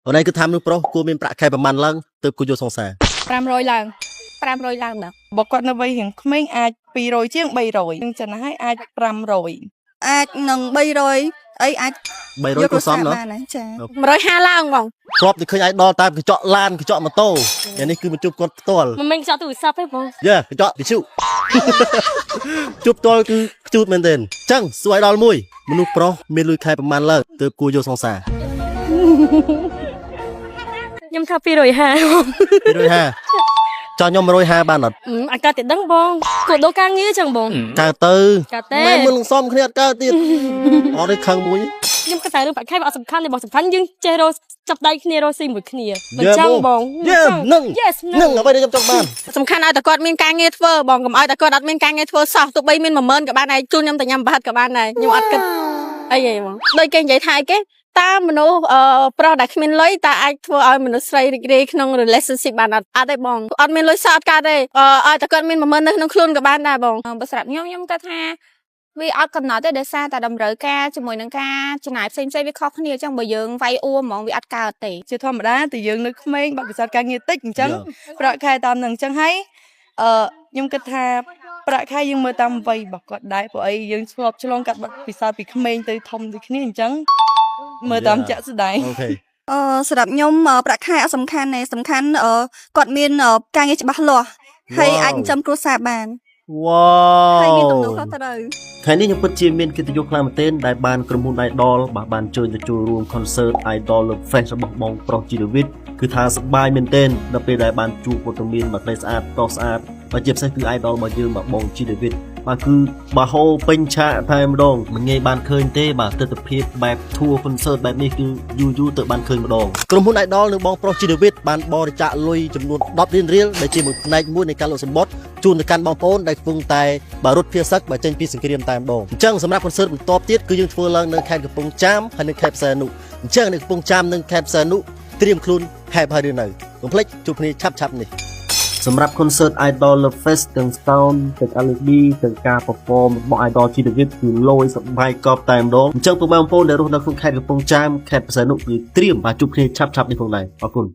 ở đây cứ tham nước pro cô miền bạc khai bằng man lăng từ cô vô song xà 500 ឡើង 500 ឡើងដល់បើគាត់នៅវ័យរៀងក្មេងអាច200ជាង300នឹងចំណាយអាច500អាចនឹង300អីអាច 300 cô xóm nữa ចា150ឡើងបង ครอบthì khơi ai đo tam cái chọn lan cái chọn mà tô cái này cứ một chụp con to mình chọn từ sắp ấyបង yeah cái chọn thì chịu chụp to cứ chụp men tên chăng xoay đo mùi menu pro miền lui khai bằng man lăng từ cô vô song xà ខ្ញុំថា250 250 cho nhau 150 បានអត់ អាកាតែដឹងបងគោដូការងារចឹងបង កើតទៅម៉ែមុននឹងសំគ្នាអត់កើតទៀតអត់ទេខឹងមួយ ខ្ញុំគិតថារឿងបាក់ខែវាអត់សំខាន់ទេបងសំខាន់យើងចេះរកចាប់ដៃគ្នារកស៊ីមួយគ្នាមិនចឹងបងនឹងអ្វីដែលខ្ញុំចង់បាន សំខាន់ឲ្យតែគាត់មានការងារធ្វើបងកុំឲ្យតែគាត់អត់មានការងារធ្វើសោះទោះបីមាន10000ក៏បានដែរជូនខ្ញុំតែញ៉ាំប្រហិតក៏បានដែរខ្ញុំអត់គិតអីទេបងដូចគេនិយាយថាគេតាមនុស្សប្រុសដែលគ្មានលុយតាអាចធ្វើឲ្យមនុស្សស្រីរីករាយក្នុង relationship បានអត់ទេបងអត់មានលុយសោះអត់កើតទេឲ្យតែគាត់មាន10000នៅក្នុងខ្លួនក៏បានដែរបងបើសម្រាប់ខ្ញុំគាត់ថាវាអត់កំណត់ទេដោយសារតែតម្រូវការជាមួយនឹងការចំណាយផ្សេងៗវាខុសគ្នាអញ្ចឹងបើយើងវាយអួរហ្មងវាអត់កើតទេជាធម្មតាតែយើងនៅក្មេងបាក់ពិសោធន៍ការងារតិចអញ្ចឹងប្រាក់ខែតាមនឹងអញ្ចឹងហើយខ្ញុំគិតថាប្រាក់ខែយើងមើលតាមវ័យរបស់គាត់ដែរព្រោះអីយើងធ្លាប់ឆ្លងកាត់បាក់ពិសោធន៍ពីក្មេងទៅធំដូចគ្នាអញ្ចឹងមើលតាមចាក់ស្ដែងអូខេសម្រាប់ខ្ញុំប្រាក់ខែអត់សំខាន់ទេសំខាន់គាត់មានការងារច្បាស់លាស់ហើយអាចចិញ្ចឹមគ្រួសារបានវ៉ាវហើយមានទំនួលខុសត្រូវថ្ងៃនេះខ្ញុំពិតជាមានកិត្តិយសខ្លាំងមែនទែនដែលបានក្រុមហ៊ុន Idol បានជួយទៅចូលរួម concert Idol Love Fest របស់បងប្រុសជីរវិតគឺថាសប្បាយមែនទែនដល់ពេលដែលបានជួបវត្តមានមកផ្ទៃស្អាតតស្អាតបើជាពិសេសគឺ Idol របស់យើងមកបងជីរវិតបាទគឺបាហូពេញឆាកតែម្ដងមិនងាយបានឃើញទេបាទទស្សនវិជ្ជាបែប tour concert បែបនេះគឺយូរទៅបានឃើញម្ដងក្រុមហ៊ុន Idol និងបងប្រុសជីរវិតបានបរិច្ចាគលុយចំនួន10លានរៀលដែលជាផ្នែកមួយនៃការលក់សំបុត្រជូនទៅកាន់បងប្អូនដែលកំពុងតែបាទរត់ភៀសសឹកបើចេញពីសង្គ្រាមតែម្ដងអញ្ចឹងសម្រាប់ concert បន្តទៀតគឺយើងធ្វើឡើងនៅខេត្តកំពង់ចាមហើយនៅខេត្តផ្សារនុអញ្ចឹងនៅកំពង់ចាមនិងខេត្តផ្សារនុត្រៀមខ្លួនហែបហើយឬនៅកុំភ្លេចជួបគ្នាឆាប់នេះសម្រាប់ concert Idol Love Fest ទាំង sound ទាំង LED ទាំងការ perform របស់ Idol ជីវិតគឺលយសប្បាយកប់តែម្ដងអញ្ចឹងពុកម៉ែបងប្អូនដែលរស់នៅក្នុងខេត្តកំពង់ចាមខេត្តផ្សារនុគឺត្រៀមមកជួបគ្នាឆាប់នេះផងដែរអរគុណ